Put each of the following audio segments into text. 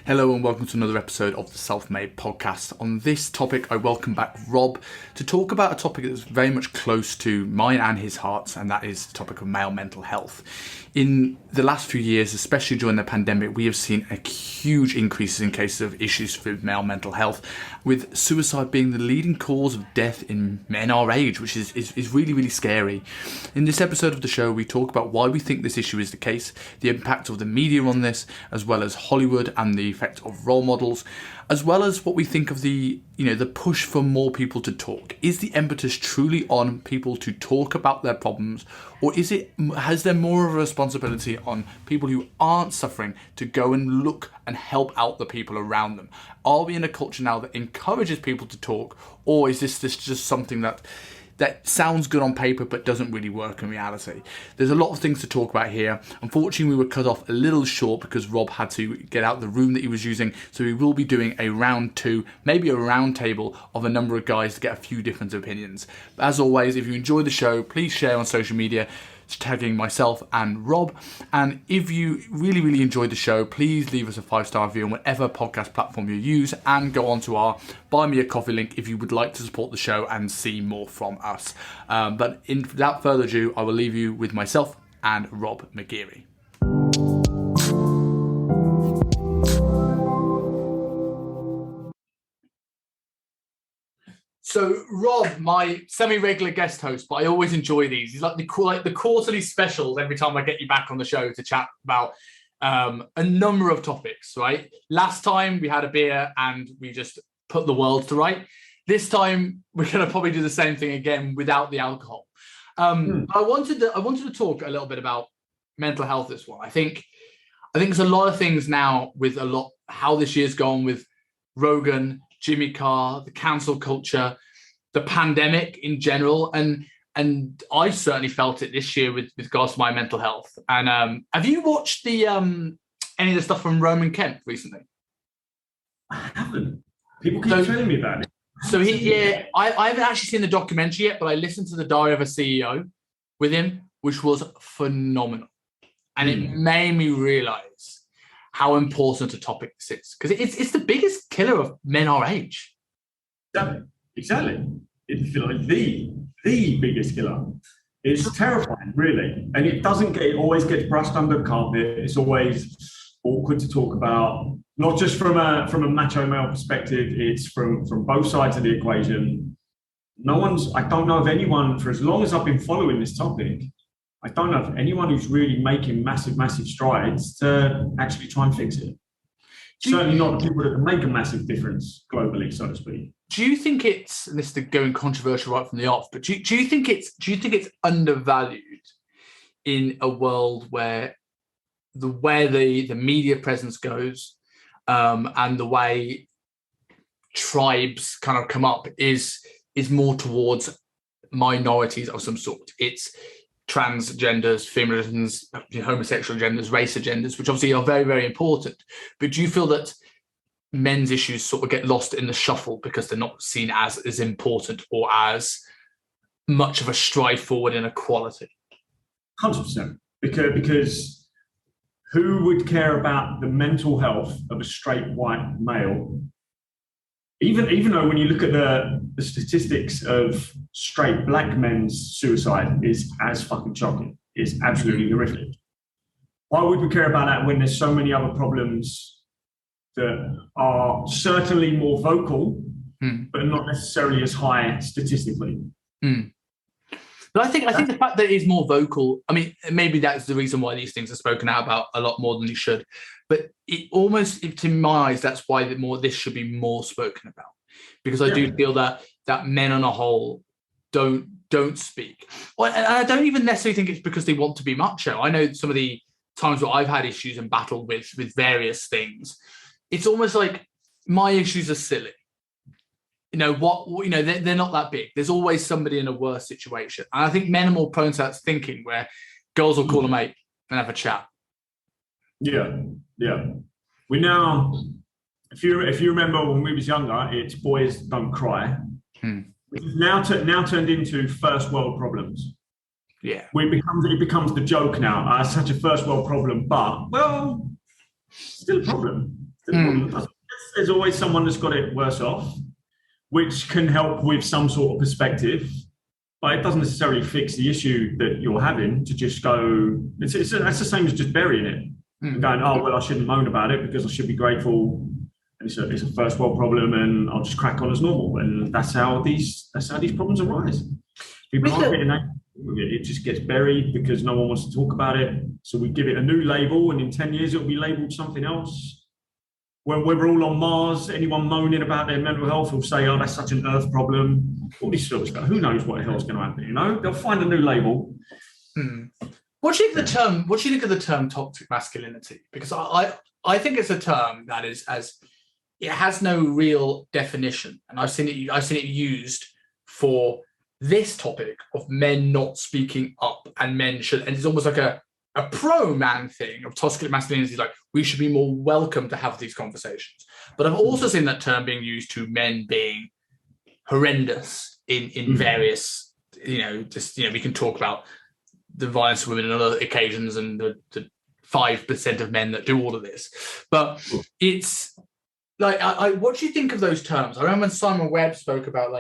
Hello and welcome to another episode of the Self-Made Podcast. On this topic, I welcome back Rob to talk about a topic that's very much close to mine and his hearts, and that is the topic of male mental health. In the last few years, especially during the pandemic, we have seen a huge increase in cases of issues with male mental health, with suicide being the leading cause of death in men our age, which is really, really scary. In this episode of the show, we talk about why we think this issue is the case, the impact of the media on this, as well as Hollywood and the effect of role models, as well as what we think of the push for more people to talk. Is the impetus truly on people to talk about their problems, or has there more of a responsibility on people who aren't suffering to go and look and help out the people around them? Are we in a culture now that encourages people to talk, or is this just something that sounds good on paper but doesn't really work in reality? There's a lot of things to talk about here. Unfortunately, we were cut off a little short because Rob had to get out the room that he was using, so we will be doing a round two, maybe a round table of a number of guys to get a few different opinions. But as always, if you enjoy the show, please share on social media, tagging myself and Rob. And if you really, really enjoyed the show, please leave us a 5-star review on whatever podcast platform you use, and go on to our Buy Me a Coffee link if you would like to support the show and see more from us. But without further ado, I will leave you with myself and Robb Mcgeary. So Rob, my semi-regular guest host, but I always enjoy these. He's like the quarterly specials every time I get you back on the show to chat about a number of topics, right? Last time we had a beer and we just put the world to right. This time we're going to probably do the same thing again without the alcohol. I wanted to talk a little bit about mental health this one. I think there's a lot of things now with how this year's gone with Rogan, Jimmy Carr, the cancel culture, the pandemic in general, and I certainly felt it this year with regards to my mental health. And have you watched the any of the stuff from Roman Kemp recently? I haven't. People keep telling me about it. So I haven't actually seen the documentary yet, but I listened to the Diary of a CEO with him, which was phenomenal, and it made me realise how important a topic this is, because it's the biggest killer of men our age. Exactly. It's like the biggest killer. It's terrifying, really, and it always gets brushed under the carpet. It's always awkward to talk about, not just from a macho male perspective. It's from both sides of the equation. I don't know of anyone, for as long as I've been following this topic, I don't know of anyone who's really making massive strides to actually try and fix it. Certainly not the people that can make a massive difference globally, so to speak. Do you think it's, and this is going controversial right from the off, but do you think it's undervalued in a world where the media presence goes, and the way tribes kind of come up is more towards minorities of some sort? It's transgenders, feminisms, homosexual genders, race agendas, which obviously are very, very important. But do you feel that men's issues sort of get lost in the shuffle because they're not seen as important or as much of a stride forward in equality? 100%. Because who would care about the mental health of a straight white male? Even though when you look at the statistics of straight black men's suicide is as fucking shocking, is absolutely horrific. Why would we care about that when there's so many other problems that are certainly more vocal, but not necessarily as high statistically? But I think the fact that it is more vocal, I mean, maybe that's the reason why these things are spoken out about a lot more than they should. But it almost, to my eyes, that's why this should be more spoken about. Because I do feel that men on a whole don't speak. Well, and I don't even necessarily think it's because they want to be macho. I know some of the times where I've had issues and battled with various things. It's almost like my issues are silly. They're not that big. There's always somebody in a worse situation. And I think men are more prone to that thinking, where girls will call a mate and have a chat. Yeah. We now, if you remember when we was younger, it's boys don't cry. Which is now turned into first world problems. Yeah. It becomes the joke now. Such a first world problem, but, well, still a problem. There's always someone that's got it worse off, which can help with some sort of perspective, but it doesn't necessarily fix the issue that you're having. To just go, that's the same as just burying it and going, oh well, I shouldn't moan about it because I should be grateful. And it's a first world problem, and I'll just crack on as normal. And that's how these problems arise. People aren't getting that. It just gets buried because no one wants to talk about it. So we give it a new label, and in 10 years it'll be labelled something else. When we're all on Mars, anyone moaning about their mental health will say, "Oh, that's such an Earth problem." All this sort of stuff. Who knows what the hell's going to happen? You know, they'll find a new label. What do you think of the term toxic masculinity? Because I think it's a term that it has no real definition, and I've seen it used for this topic of men not speaking up, and men should, and it's almost like a pro-man thing of toxic masculinity, like we should be more welcome to have these conversations. But I've also seen that term being used to men being horrendous in various, we can talk about the violence of women on other occasions and the 5% of men that do all of this. But it's like, what do you think of those terms? I remember when Simon Webb spoke about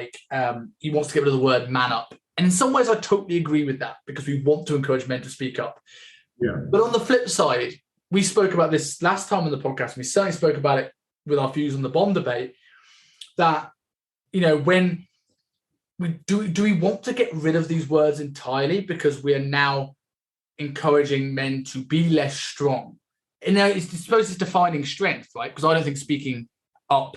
he wants to get rid of the word man up. And in some ways, I totally agree with that because we want to encourage men to speak up. Yeah. But on the flip side, we spoke about this last time on the podcast. We certainly spoke about it with our views on the bomb debate, that, when do we want to get rid of these words entirely because we are now encouraging men to be less strong? And I suppose it's defining strength, right? Because I don't think speaking up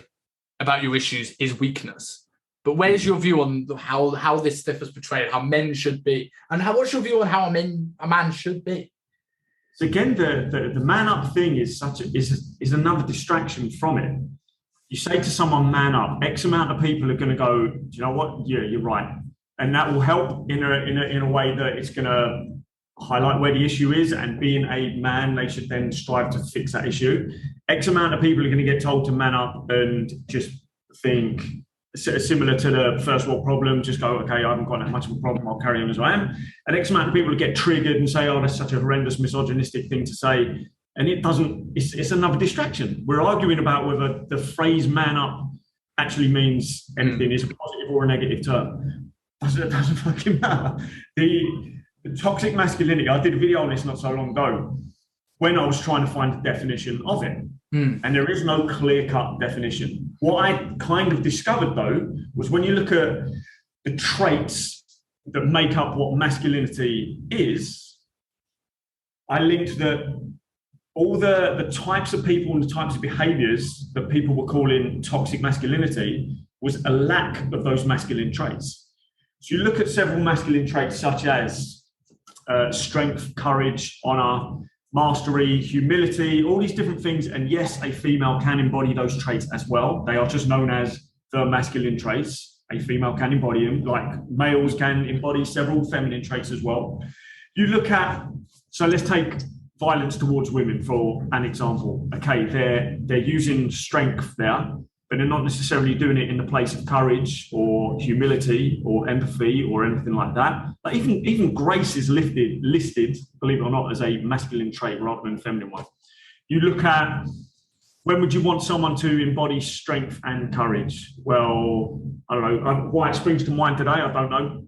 about your issues is weakness. But where's your view on how this stuff is portrayed, how men should be, and what's your view on how a man should be? So again, the man up thing is another distraction from it. You say to someone, man up, X amount of people are going to go, do you know what? Yeah, you're right. And that will help in a way that it's going to highlight where the issue is, and being a man, they should then strive to fix that issue. X amount of people are going to get told to man up and just think, similar to the first world problem, just go, okay, I haven't got that much of a problem, I'll carry on as I am. And X amount of people get triggered and say, oh, that's such a horrendous misogynistic thing to say. And it's another distraction. We're arguing about whether the phrase man up actually means anything, is a positive or a negative term. It doesn't fucking matter. The toxic masculinity, I did a video on this not so long ago when I was trying to find the definition of it. And there is no clear-cut definition. What I kind of discovered, though, was when you look at the traits that make up what masculinity is, I linked that all the types of people and the types of behaviors that people were calling toxic masculinity was a lack of those masculine traits. So you look at several masculine traits such as strength, courage, honor, mastery, humility, all these different things. And yes, a female can embody those traits as well. They are just known as the masculine traits. A female can embody them, like males can embody several feminine traits as well. You look at, so let's take violence towards women for an example. Okay, they're using strength there, but they're not necessarily doing it in the place of courage or humility or empathy or anything like that. But even grace is listed, believe it or not, as a masculine trait rather than a feminine one. You look at, when would you want someone to embody strength and courage? Well, I don't know. Why it springs to mind today, I don't know.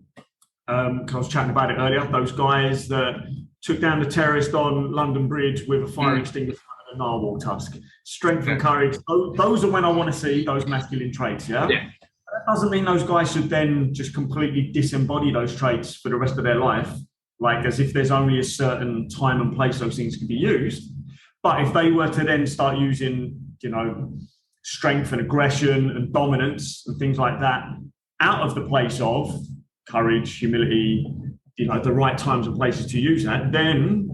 Because I was chatting about it earlier. Those guys that took down the terrorist on London Bridge with a fire extinguisher and a narwhal tusk. Strength and courage. Those are when I want to see those masculine traits, yeah? That doesn't mean those guys should then just completely disembody those traits for the rest of their life, like as if there's only a certain time and place those things can be used. But if they were to then start using, strength and aggression and dominance and things like that out of the place of courage, humility, the right times and places to use that, then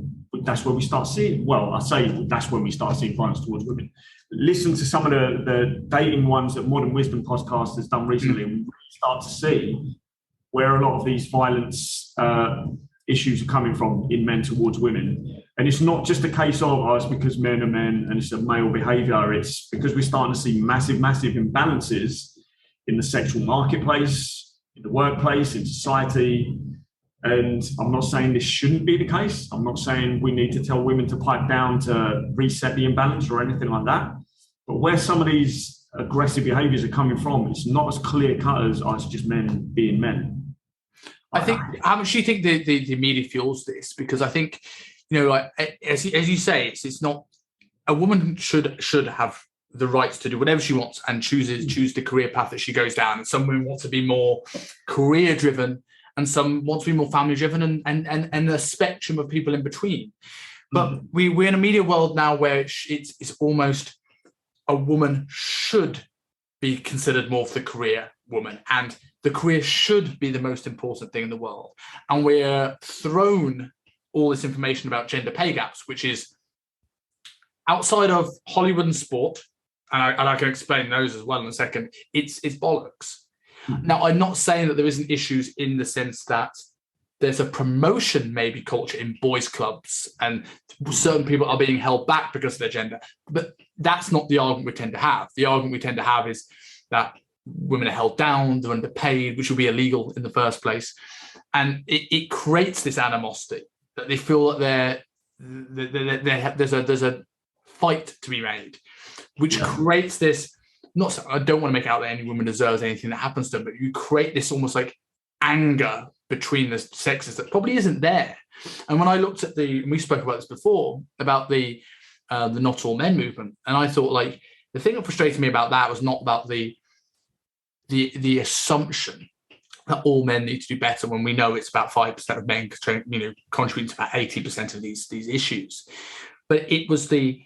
that's where we start seeing, that's when we start seeing violence towards women. Listen to some of the dating ones that Modern Wisdom podcast has done recently, and we really start to see where a lot of these violence issues are coming from in men towards women. And it's not just a case of, it's because men are men and it's a male behavior. It's because we're starting to see massive imbalances in the sexual marketplace, in the workplace, in society. And I'm not saying this shouldn't be the case. I'm not saying we need to tell women to pipe down to reset the imbalance or anything like that. But where some of these aggressive behaviours are coming from, it's not as clear cut as it's just men being men. I think, how much do you think the media fuels this? Because I think, like as you say, it's not, a woman should have the rights to do whatever she wants and choose the career path that she goes down. And some women want to be more career driven, and some want to be more family driven, and a spectrum of people in between. But we're in a media world now where it's almost a woman should be considered more for the career woman, and the career should be the most important thing in the world. And we're thrown all this information about gender pay gaps, which is outside of Hollywood and sport, and I can explain those as well in a second. It's bollocks. Now, I'm not saying that there isn't issues in the sense that there's a promotion maybe culture in boys' clubs and certain people are being held back because of their gender. But that's not the argument we tend to have. The argument we tend to have is that women are held down, they're underpaid, which would be illegal in the first place. And it creates this animosity that they feel that there's a fight to be made, which creates this, I don't want to make out that any woman deserves anything that happens to them, but you create this almost like anger between the sexes that probably isn't there. And when I looked at we spoke about this before, about the Not All Men movement, and I thought, like, the thing that frustrated me about that was not about the assumption that all men need to do better when we know it's about 5% of men contributing to about 80% of these issues. But it was the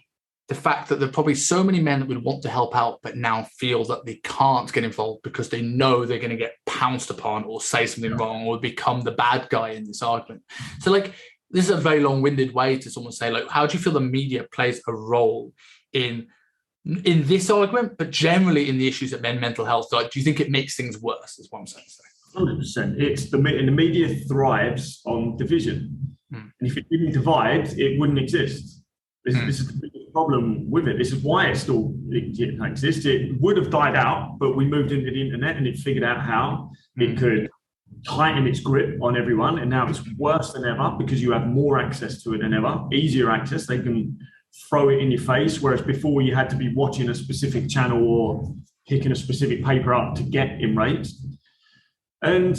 fact that there are probably so many men that would want to help out, but now feel that they can't get involved because they know they're going to get pounced upon or say something wrong or become the bad guy in this argument. So, like, this is a very long-winded way to someone say, like, how do you feel the media plays a role in this argument, but generally in the issues of mental health? Like, do you think it makes things worse, is what I'm saying? 100%. It's the media thrives on division. And if it didn't divide, it wouldn't exist. This is the biggest problem with it. This is why it still exists. It would have died out, but we moved into the internet and it figured out how it could tighten its grip on everyone. And now it's worse than ever because you have more access to it than ever, easier access. They can throw it in your face, whereas before you had to be watching a specific channel or picking a specific paper up to get enraged. And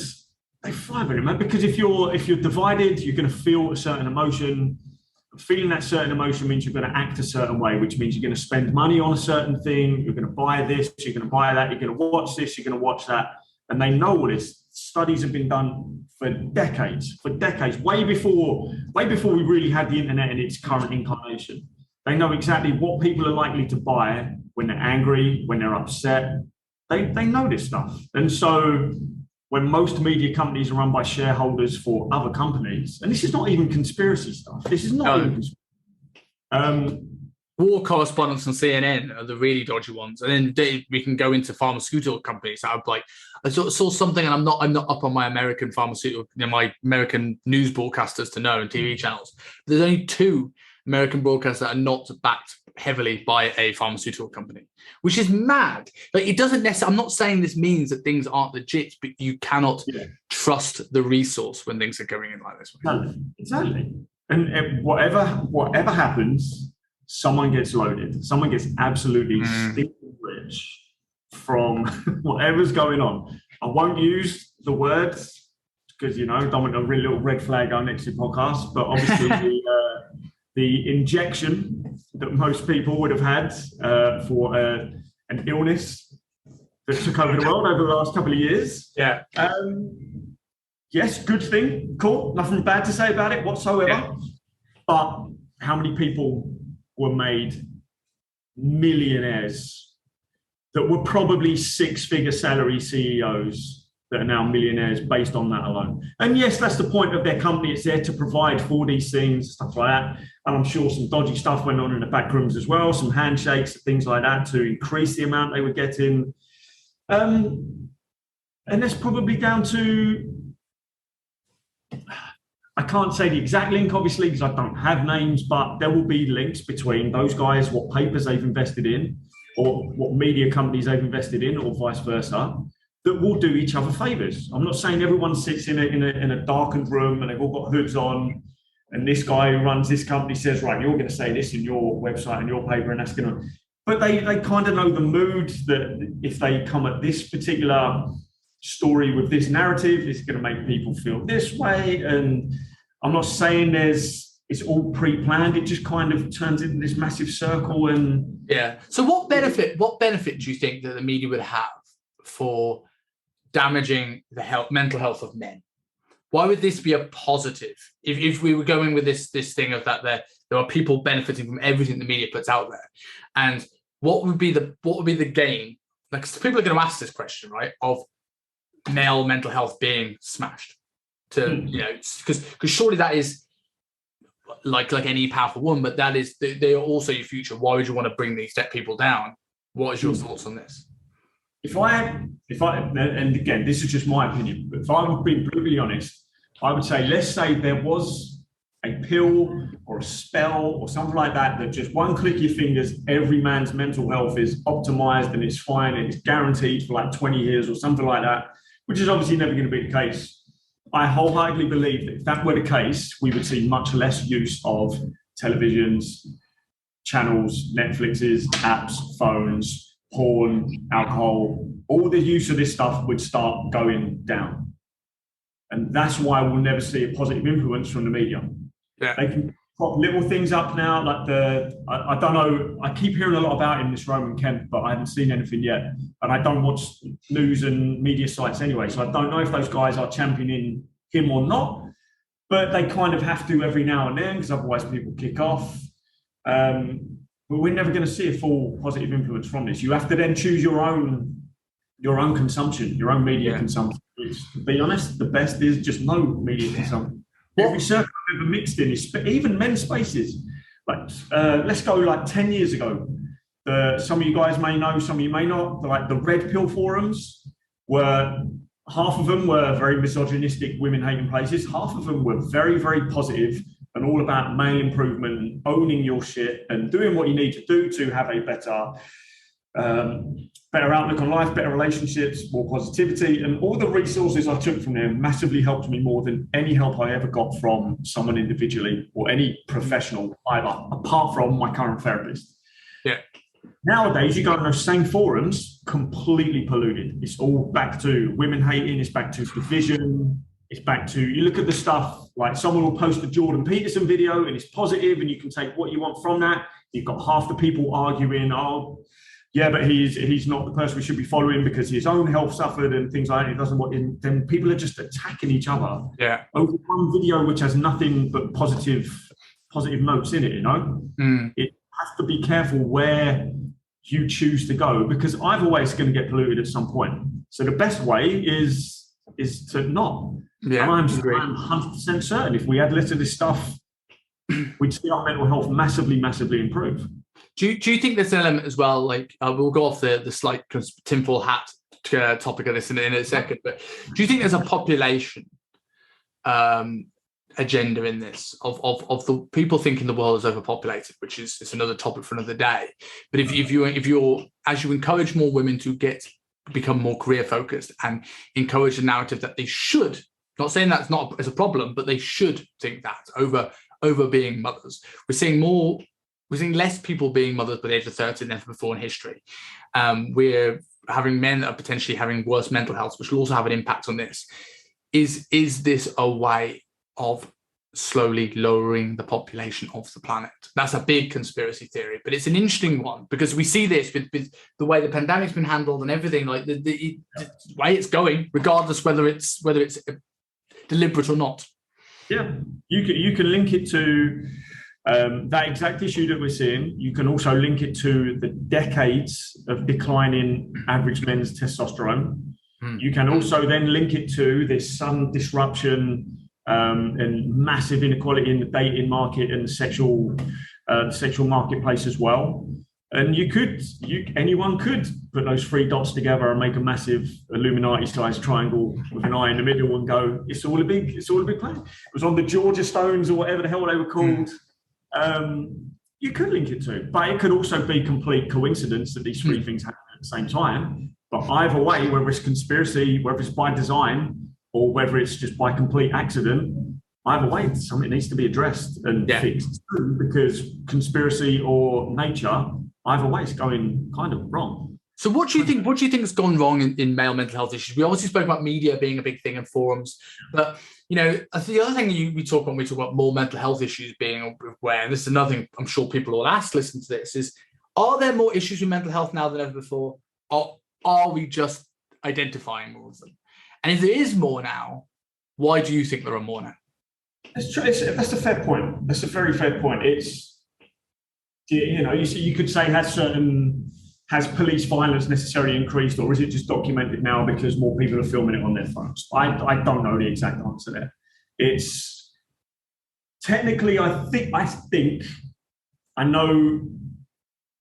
they thrive on it, man, because if you're divided, you're going to feel a certain emotion. Feeling that certain emotion means you're going to act a certain way, which means you're going to spend money on a certain thing. You're going to buy this, you're going to buy that, you're going to watch this, you're going to watch that. And they know all this. Studies have been done for decades, way before we really had the internet in its current incarnation. They know exactly what people are likely to buy when they're angry, when they're upset. They know this stuff. And so when most media companies are run by shareholders for other companies, and this is not even conspiracy stuff. This is not even conspiracy. War correspondents on CNN are the really dodgy ones, and then we can go into pharmaceutical companies. I saw something, and I'm not up on my American pharmaceutical, my American news broadcasters to know, and TV channels. There's only 2 American broadcasters that are not backed heavily by a pharmaceutical company, which is mad. Like, it doesn't necessarily, I'm not saying this means that things aren't legit, but you cannot trust the resource when things are going in like this. Exactly. And whatever happens, someone gets loaded. Someone gets absolutely stinking rich from whatever's going on. I won't use the words because, don't want a really little red flag on next to the podcast, but obviously the injection that most people would have had for an illness that took over the world over the last couple of years. Yeah. Yes, good thing. Cool. Nothing bad to say about it whatsoever. Yeah. But how many people were made millionaires that were probably 6-figure salary CEOs that are now millionaires based on that alone? And yes, that's the point of their company. It's there to provide for these things, stuff like that. And I'm sure some dodgy stuff went on in the back rooms as well, some handshakes, things like that to increase the amount they were getting. And that's probably down to, I can't say the exact link, obviously, because I don't have names, but there will be links between those guys, what papers they've invested in, or what media companies they've invested in, or vice versa, that will do each other favors. I'm not saying everyone sits in a darkened room and they've all got hoods on, and this guy who runs this company says, right, you're going to say this in your website and your paper, and that's going to. but they kind of know the mood that if they come at this particular story with this narrative, it's going to make people feel this way. And I'm not saying it's all pre-planned. It just kind of turns into this massive circle. And yeah. So what benefit do you think that the media would have for damaging the mental health of men? Why would this be a positive? If we were going with this thing of that there are people benefiting from everything the media puts out there, and what would be the gain? Like, people are going to ask this question, right? Of male mental health being smashed, because surely that is like any powerful woman, but that is they are also your future. Why would you want to bring these people down? What is your thoughts on this? If I, and again, this is just my opinion, but if I'm being brutally honest, I would say, let's say there was a pill or a spell or something like that just one click of your fingers, every man's mental health is optimized and it's fine and it's guaranteed for like 20 years or something like that, which is obviously never going to be the case. I wholeheartedly believe that if that were the case, we would see much less use of televisions, channels, Netflixes, apps, phones, porn, alcohol. All the use of this stuff would start going down. And that's why we'll never see a positive influence from the media. Yeah. They can pop little things up now, like I don't know, I keep hearing a lot about him, this Roman Kemp, but I haven't seen anything yet. And I don't watch news and media sites anyway, so I don't know if those guys are championing him or not, but they kind of have to every now and then, because otherwise people kick off. But we're never going to see a full positive influence from this. You have to then choose your own consumption, your own media consumption. Which, to be honest, the best is just no media consumption. Every circle I've ever mixed in, even men's spaces. Like, let's go like 10 years ago. Some of you guys may know, some of you may not. Like the red pill forums half of them were very misogynistic, women-hating places. Half of them were very, very positive and all about male improvement, owning your shit and doing what you need to do to have a better outlook on life, better relationships, more positivity. And all the resources I took from there massively helped me more than any help I ever got from someone individually or any professional either, apart from my current therapist. Yeah. Nowadays, you go on those same forums, completely polluted. It's all back to women hating, it's back to division, it's back to, you look at the stuff, like someone will post a Jordan Peterson video and it's positive and you can take what you want from that. You've got half the people arguing, oh, yeah, but he's not the person we should be following because his own health suffered and things like that. He doesn't want in. Then people are just attacking each other. Yeah. Over one video which has nothing but positive notes in it. It has to be careful where you choose to go because either way it's going to get polluted at some point. So the best way is to not. Yeah. And I'm 100% certain if we had less of this stuff, we'd see our mental health massively improve. Do you think there's an element as well, like we'll go off the slight tinfoil hat topic of this in a second, but do you think there's a population agenda in this of the people thinking the world is overpopulated, which is another topic for another day? But if you're as you encourage more women to become more career focused and encourage the narrative that they should, not saying that's not as a problem, but they should think that over being mothers, we're seeing less people being mothers by the age of 30 than ever before in history. We're having men that are potentially having worse mental health, which will also have an impact on this. Is this a way of slowly lowering the population of the planet? That's a big conspiracy theory, but it's an interesting one because we see this with the way the pandemic's been handled and everything, like the way it's going, regardless whether it's deliberate or not. Yeah, you can link it to that exact issue that we're seeing. You can also link it to the decades of declining average men's testosterone. You can also then link it to this sudden disruption and massive inequality in the dating market and the sexual marketplace as well. And anyone could put those three dots together and make a massive Illuminati-sized triangle with an eye in the middle and go, it's all a big plan. It was on the Georgia Stones or whatever the hell they were called. You could link it to, but it could also be complete coincidence that these three things happen at the same time. But either way, whether it's conspiracy, whether it's by design, or whether it's just by complete accident, either way, something needs to be addressed and fixed. Because conspiracy or nature either way, it's going kind of wrong. So what do you think? What do you think has gone wrong in male mental health issues? We obviously spoke about media being a big thing and forums, but the other thing we talk when we talk about more mental health issues being aware, and this is another thing I'm sure people will ask, listen to this, is are there more issues with mental health now than ever before? Or are we just identifying more of them? And if there is more now, why do you think there are more now? That's a fair point. That's a very fair point. You could say has police violence necessarily increased, or is it just documented now because more people are filming it on their phones? I don't know the exact answer there. It's technically, I think I know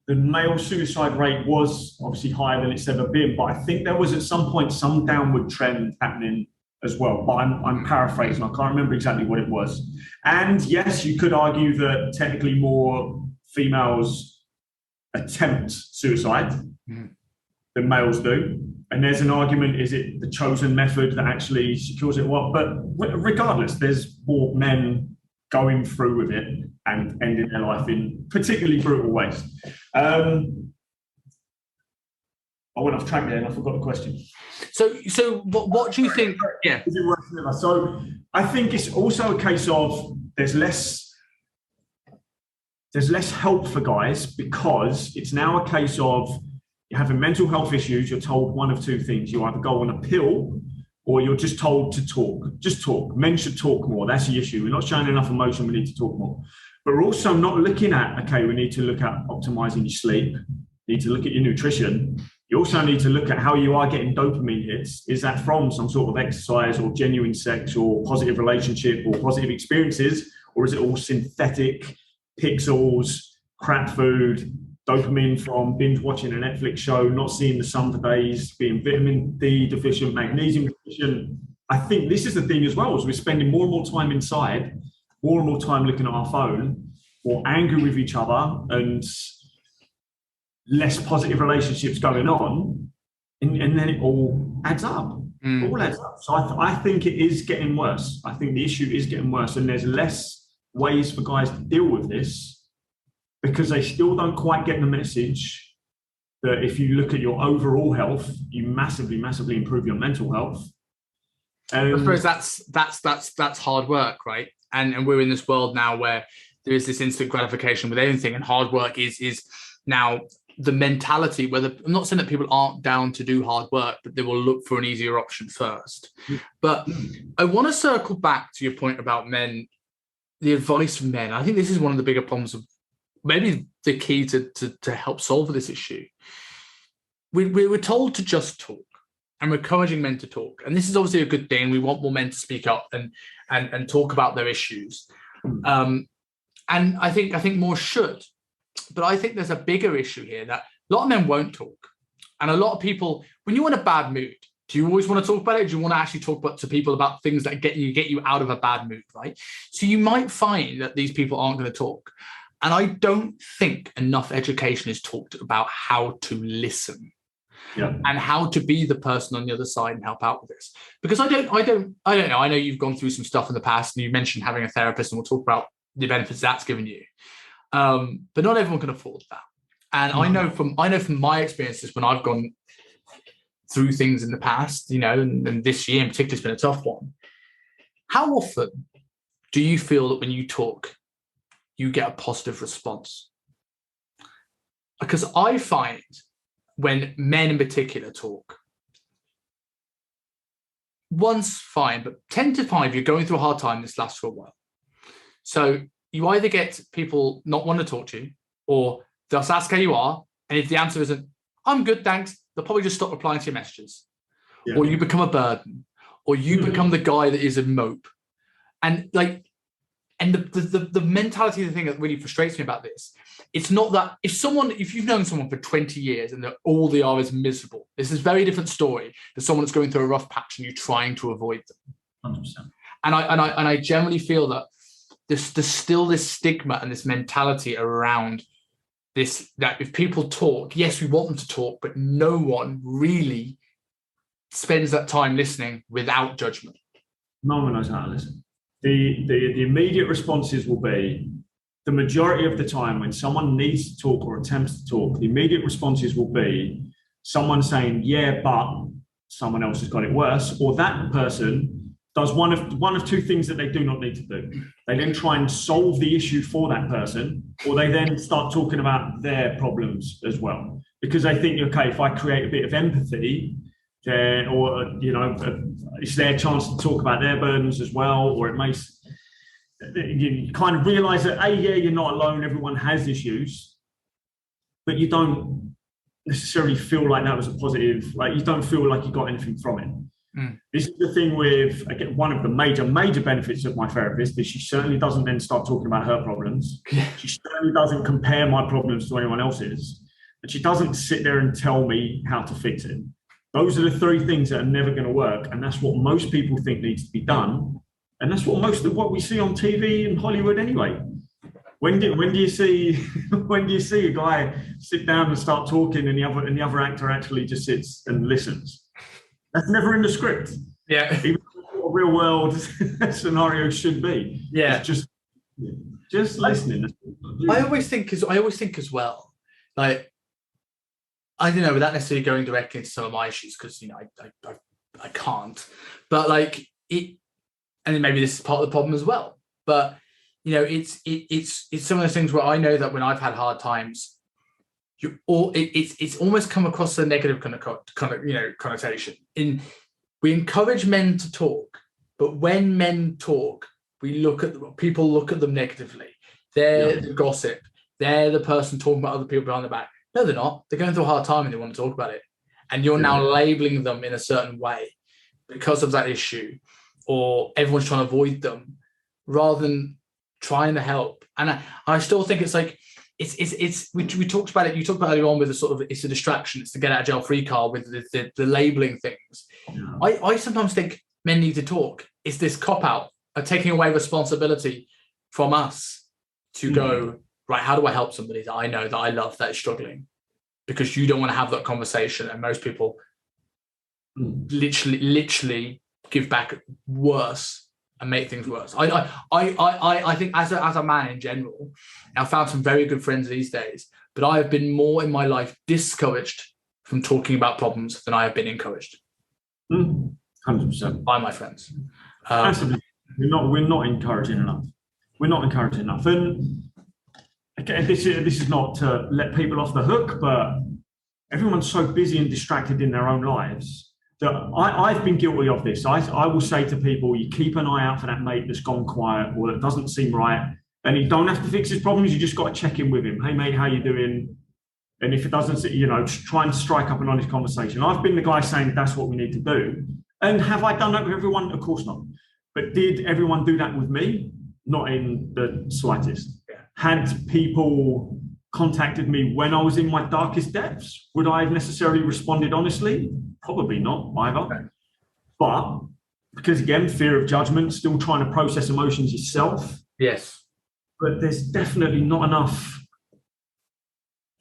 the male suicide rate was obviously higher than it's ever been, but I think there was at some point some downward trend happening as well. But I'm paraphrasing. I can't remember exactly what it was. And yes, you could argue that technically more females attempt suicide than males do. And there's an argument, is it the chosen method that actually secures it? Well, but regardless, there's more men going through with it and ending their life in particularly brutal ways. I went off track there and I forgot the question. So what do you think? Yeah. So I think it's also a case of there's less help for guys, because it's now a case of you're having mental health issues, you're told one of two things. You either go on a pill or you're just told to talk. Just talk. Men should talk more. That's the issue. We're not showing enough emotion. We need to talk more. But we're also not looking at, okay, we need to look at optimizing your sleep. You need to look at your nutrition. You also need to look at how you are getting dopamine hits. Is that from some sort of exercise or genuine sex or positive relationship or positive experiences? Or is it all synthetic pixels, crap food, dopamine from binge watching a Netflix show, not seeing the sun for days, being vitamin D deficient, magnesium deficient? I think this is the thing as well, as we're spending more and more time inside, more and more time looking at our phone, more angry with each other, and less positive relationships going on, and then it all adds up. It all adds up. So I think it is getting worse. I think the issue is getting worse, and there's less ways for guys to deal with this because they still don't quite get the message that if you look at your overall health, you massively, massively improve your mental health. I suppose that's hard work, right? And we're in this world now where there is this instant gratification with anything, and hard work is now the mentality. Whether I'm not saying that people aren't down to do hard work, but they will look for an easier option first. But I want to circle back to your point about men. The advice from men, I think this is one of the bigger problems of maybe the key to help solve this issue. We're told to just talk, and we're encouraging men to talk. And this is obviously a good thing. We want more men to speak up and talk about their issues. And I think more should. But I think there's a bigger issue here that a lot of men won't talk. And a lot of people, when you're in a bad mood, do you always want to talk about it? Do you want to actually talk to people about things that get you out of a bad mood, right? So you might find that these people aren't going to talk. And I don't think enough education is talked about how to listen and how to be the person on the other side and help out with this. Because I don't know. I know you've gone through some stuff in the past, and you mentioned having a therapist, and we'll talk about the benefits that's given you. But not everyone can afford that. And I know from my experiences when I've gone through things in the past, and this year in particular has been a tough one. How often do you feel that when you talk, you get a positive response? Because I find when men in particular talk, once fine, but 10 to 5, you're going through a hard time, this lasts for a while. So you either get people not want to talk to you, or they'll ask how you are, and if the answer isn't, I'm good, thanks, they'll probably just stop replying to your messages. Or you become a burden, or you become the guy that is a mope. And the mentality of the thing that really frustrates me about this, it's not that if you've known someone for 20 years and all they are is miserable, this is a very different story than someone that's going through a rough patch and you're trying to avoid them. 100%. And I generally feel that there's still this stigma and this mentality around this, that if people talk, yes, we want them to talk, but no one really spends that time listening without judgment. No one knows how to listen. The immediate responses will be, the majority of the time when someone needs to talk or attempts to talk, the immediate responses will be someone saying, yeah, but someone else has got it worse, or that person does one of two things that they do not need to do. They then try and solve the issue for that person, or they then start talking about their problems as well. Because they think, okay, if I create a bit of empathy, then, or, it's their chance to talk about their burdens as well, or it makes, you kind of realize that, yeah, you're not alone, everyone has issues, but you don't necessarily feel like that was a positive, like you don't feel like you got anything from it. This is the thing with, again, one of the major benefits of my therapist is she certainly doesn't then start talking about her problems. She certainly doesn't compare my problems to anyone else's, and she doesn't sit there and tell me how to fix it. Those are the three things that are never going to work, and that's what most people think needs to be done, and that's what most of what we see on TV in Hollywood anyway. When do you see a guy sit down and start talking, and the other actor actually just sits and listens? That's never in the script. Yeah, even what a real world scenario should be. Yeah, it's just listening. I always think as well, like, I don't know, without necessarily going directly into some of my issues, because I can't, but like it, and maybe this is part of the problem as well. But it's some of those things where I know that when I've had hard times, it's almost come across a negative kind of connotation. We encourage men to talk, but when men talk, people look at them negatively. They're the gossip. They're the person talking about other people behind the back. No, they're not. They're going through a hard time and they want to talk about it. And you're now labeling them in a certain way because of that issue, or everyone's trying to avoid them rather than trying to help. And I still think it's like, we talked about it. You talked about it earlier on with the sort of, it's a distraction. It's the get out of jail free card with the labeling things. Yeah. I sometimes think men need to talk. It's this cop out of taking away responsibility from us to go, right, how do I help somebody that I know, that I love, that is struggling? Because you don't want to have that conversation, and most people literally give back worse and make things worse. I think as a man in general, I've found some very good friends these days, but I have been more in my life discouraged from talking about problems than I have been encouraged. 100%. By my friends. We're not encouraging enough. We're not encouraging enough. And again, this is not to let people off the hook, but everyone's so busy and distracted in their own lives that I've been guilty of this. I will say to people, you keep an eye out for that mate that's gone quiet or that doesn't seem right. And you don't have to fix his problems. You just got to check in with him. Hey, mate, how you doing? And if it doesn't, try and strike up an honest conversation. I've been the guy saying that's what we need to do. And have I done that with everyone? Of course not. But did everyone do that with me? Not in the slightest. Yeah. Had people contacted me when I was in my darkest depths, would I have necessarily responded honestly? Probably not either. Okay. But because, again, fear of judgment, still trying to process emotions yourself. Yes. But there's definitely not enough.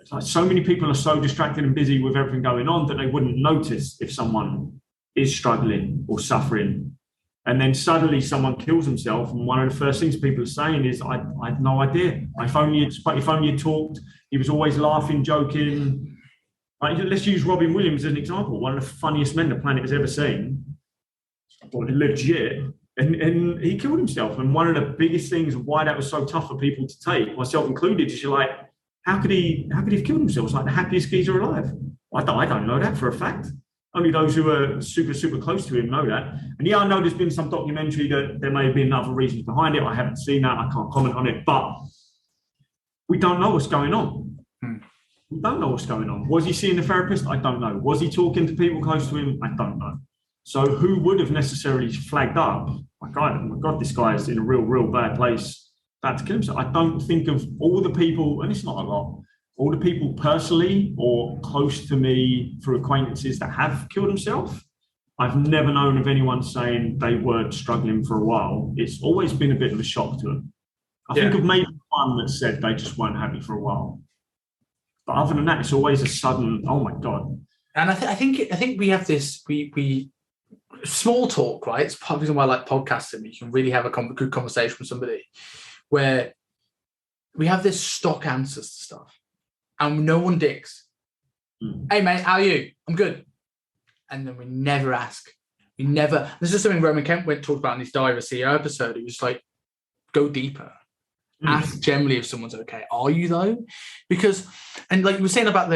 It's like so many people are so distracted and busy with everything going on that they wouldn't notice if someone is struggling or suffering. And then suddenly someone kills himself, and one of the first things people are saying is, I had no idea. If only you talked, he was always laughing, joking. Like, let's use Robin Williams as an example, one of the funniest men the planet has ever seen. Legit. And he killed himself. And one of the biggest things why that was so tough for people to take, myself included, is you're like, how could he have killed himself? It's like the happiest geezer alive. I don't know that for a fact. Only those who are super, super close to him know that. And yeah, I know there's been some documentary that there may have been other reasons behind it. I haven't seen that. I can't comment on it. But we don't know what's going on. We don't know what's going on. Was he seeing a therapist? I don't know. Was he talking to people close to him? I don't know. So who would have necessarily flagged up, my God, this guy is in a real, real bad place, about to kill himself? I don't think of all the people, and it's not a lot, all the people personally or close to me through acquaintances that have killed themselves. I've never known of anyone saying they were struggling for a while. It's always been a bit of a shock to them. I think of maybe one that said they just weren't happy for a while. But other than that, it's always a sudden, oh my God. And I think we have this, we small talk, right? It's part of the reason why I like podcasting. You can really have a good conversation with somebody where we have this stock answers to stuff, and no one digs. Hey mate, how are you? I'm good. And then we never ask. We never. This is something Roman Kemp talked about in his Diver CEO episode. He was like, go deeper. Ask generally if someone's okay. Are you though? Because, and like you were saying about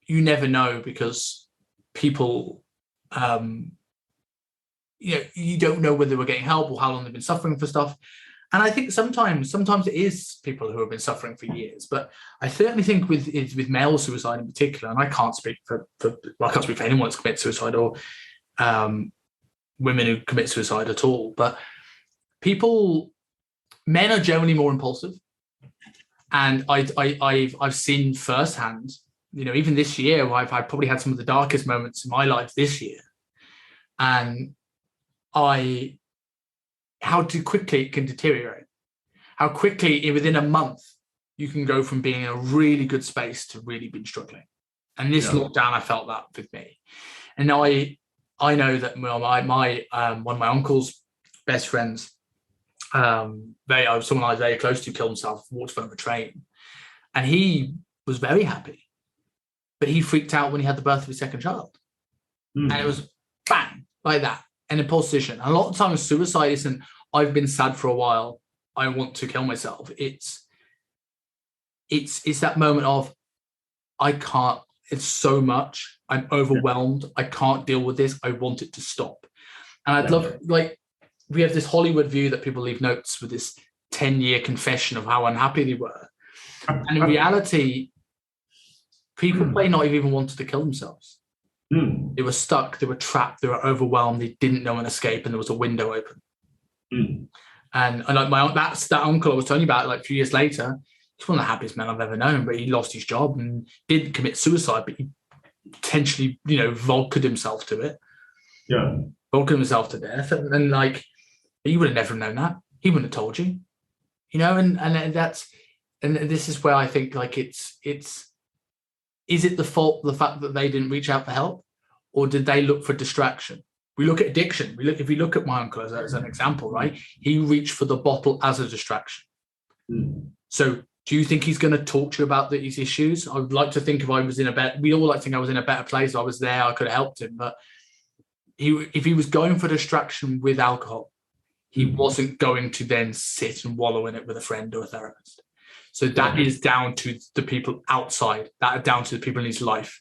you never know, because people, you don't know whether we're getting help or how long they've been suffering for stuff. And I think sometimes it is people who have been suffering for years. But I certainly think with male suicide in particular, and I can't speak for anyone that's committed suicide or women who commit suicide at all. But men are generally more impulsive, and I've seen firsthand. Even this year, I've probably had some of the darkest moments in my life this year, and how quickly it can deteriorate, how quickly within a month you can go from being in a really good space to really been struggling. And this lockdown, I felt that with me. And I know that my one of my uncle's best friends, someone I was very close to, killed himself, walked over a train, and he was very happy, but he freaked out when he had the birth of his second child, and it was bang like that. An impulsion. A lot of times suicide isn't, I've been sad for a while, I want to kill myself. It's that moment of, I can't, it's so much, I'm overwhelmed, I can't deal with this, I want it to stop. And I'd love, like, we have this Hollywood view that people leave notes with this 10-year confession of how unhappy they were. And in reality, people may not have even wanted to kill themselves. They were stuck, they were trapped, they were overwhelmed, they didn't know an escape, and there was a window open. And like that uncle I was telling you about, like a few years later, he's one of the happiest men I've ever known, but he lost his job and didn't commit suicide, but he potentially, volcated himself to it. Yeah. Volcated himself to death. And like, he would have never known that. He wouldn't have told you. And this is where I think, like, is it the fault of the fact that they didn't reach out for help, or did they look for distraction? We look at addiction. If we look at my uncle as an example, right? He reached for the bottle as a distraction. So do you think he's going to talk to you about these issues? I would like to think if I was we all like to think I was in a better place. I was there, I could have helped him. But if he was going for distraction with alcohol, he wasn't going to then sit and wallow in it with a friend or a therapist. So that is down to the people outside, that are down to the people in his life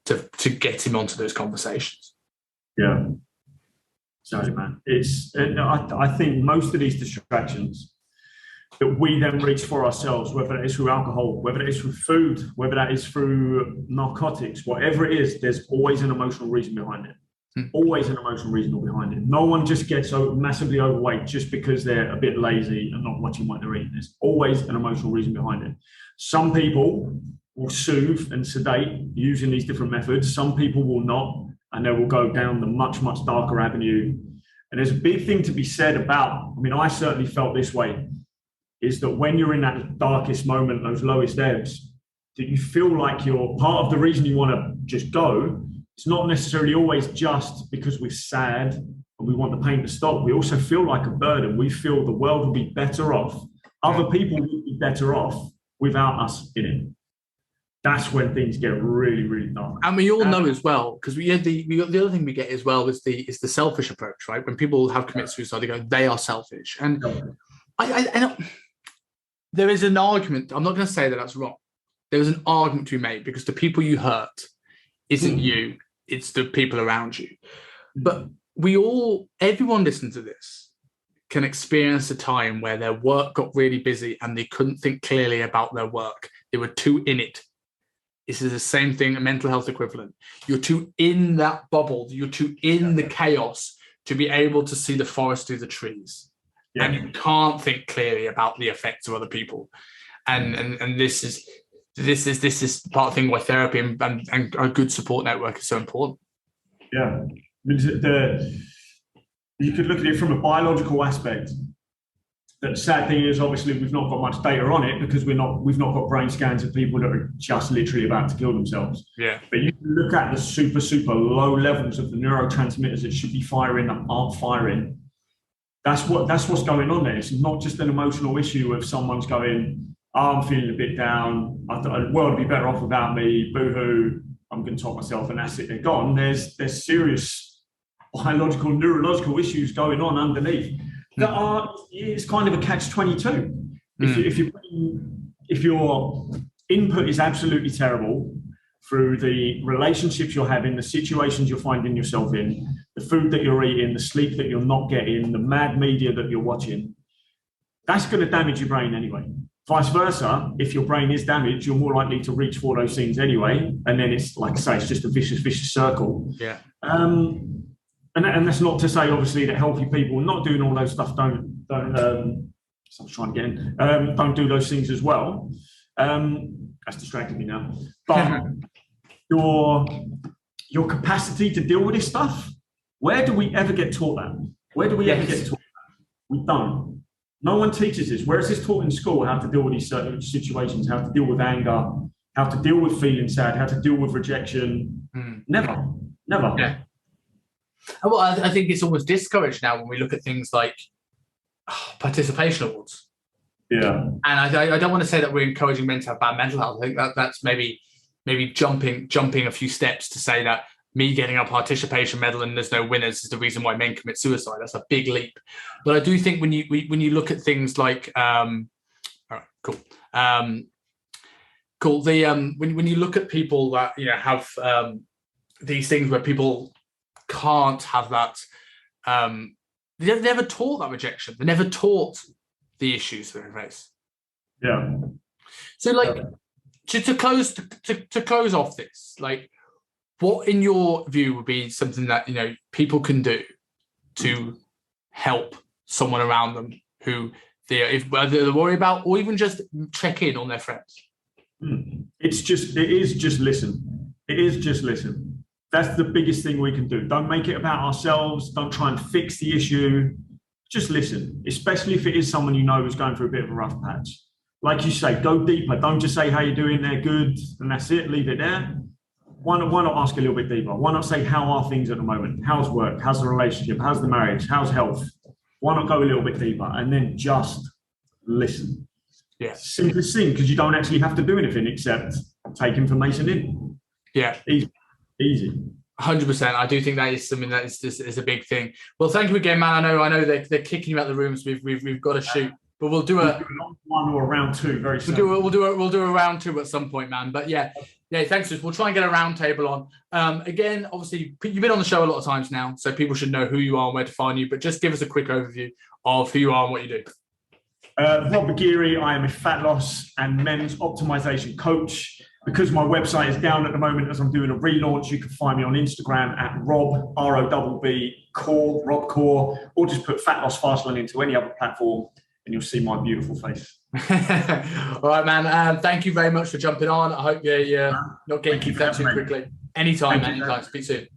to get him onto those conversations. Yeah. Sorry, man. I think most of these distractions that we then reach for ourselves, whether that is through alcohol, whether that is through food, whether that is through narcotics, whatever it is, there's always an emotional reason behind it. Always an emotional reason behind it. No one just gets so massively overweight just because they're a bit lazy and not watching what they're eating. There's always an emotional reason behind it. Some people will soothe and sedate using these different methods. Some people will not, and they will go down the much, much darker avenue. And there's a big thing to be said about, I certainly felt this way, is that when you're in that darkest moment, those lowest ebbs, that you feel like you're part of the reason you want to just go. It's not necessarily always just because we're sad and we want the pain to stop. We also feel like a burden. We feel the world will be better off. Other people will be better off without us in it. That's when things get really, really dark. And we all know as well, because the other thing we get as well is the selfish approach, right? When people have committed suicide, they go, they are selfish. And I there is an argument. I'm not going to say that that's wrong. There is an argument to be made, because the people you hurt isn't you. It's the people around you. But everyone listening to this can experience a time where their work got really busy and they couldn't think clearly about their work. They were too in it. This is the same thing, a mental health equivalent. You're too in that bubble. You're too in the chaos to be able to see the forest through the trees. Yeah. And you can't think clearly about the effects of other people. And this is part of the thing why therapy and a good support network is so important. Yeah. You could look at it from a biological aspect. The sad thing is, obviously, we've not got much data on it because we've not got brain scans of people that are just literally about to kill themselves. Yeah. But you can look at the super, super low levels of the neurotransmitters that should be firing that aren't firing. That's what's going on there. It's not just an emotional issue of someone's going, oh, I'm feeling a bit down. The world would be better off without me. Boo-hoo. I'm going to top myself, and that's it. They're gone. There's serious biological, neurological issues going on underneath that are. It's kind of a catch-22. If your input is absolutely terrible through the relationships you're having, the situations you're finding yourself in, the food that you're eating, the sleep that you're not getting, the mad media that you're watching, that's going to damage your brain anyway. Vice versa, if your brain is damaged, you're more likely to reach for those things anyway. And then it's, like I say, it's just a vicious circle. Yeah. And that's not to say, obviously, that healthy people not doing all those stuff don't do those things as well. That's distracted me now. But your capacity to deal with this stuff, where do we ever get taught that? Where do we ever get taught that? We don't. No one teaches this. Where is this taught in school? How to deal with these certain situations, how to deal with anger, how to deal with feeling sad, how to deal with rejection. Never. Yeah. Well, I think it's almost discouraged now when we look at things like participation awards. Yeah. And I don't want to say that we're encouraging men to have bad mental health. I think that's maybe jumping a few steps to say that me getting a participation medal and there's no winners is the reason why men commit suicide. That's a big leap. But I do think when you look at things like all right, cool. Cool. When you look at people that have these things where people can't have that, they're never taught that rejection. They're never taught the issues that they face. Yeah. So to close off this, like, what in your view would be something that people can do to help someone around them who whether they worry about or even just check in on their friends? It is just listen. It is just listen. That's the biggest thing we can do. Don't make it about ourselves. Don't try and fix the issue. Just listen, especially if it is someone who's going through a bit of a rough patch. Like you say, go deeper. Don't just say, how you doing? They're good, and that's it. Leave it there. Why not ask a little bit deeper? Why not say, how are things at the moment? How's work? How's the relationship? How's the marriage? How's health? Why not go a little bit deeper and then just listen? Yeah. Simplest thing, because you don't actually have to do anything except take information in. Yeah. Easy. 100%. I do think that is something that is a big thing. Well, thank you again, man. I know they're kicking you out the rooms. We've got to shoot, but we'll do a one or a round two very soon. We'll do a round two at some point, man. But yeah, thanks. We'll try and get a round table on. Again, obviously, you've been on the show a lot of times now, so people should know who you are and where to find you. But just give us a quick overview of who you are and what you do. Robb Mcgeary. I am a fat loss and men's optimization coach. Because my website is down at the moment as I'm doing a relaunch, you can find me on Instagram at Robb, ROBB, Core, Robb Core, or just put Fat Loss Fastlane into any other platform and you'll see my beautiful face. All right, man. Thank you very much for jumping on. I hope you're not getting kicked out too quickly. Anytime, man. Anytime. Speak soon.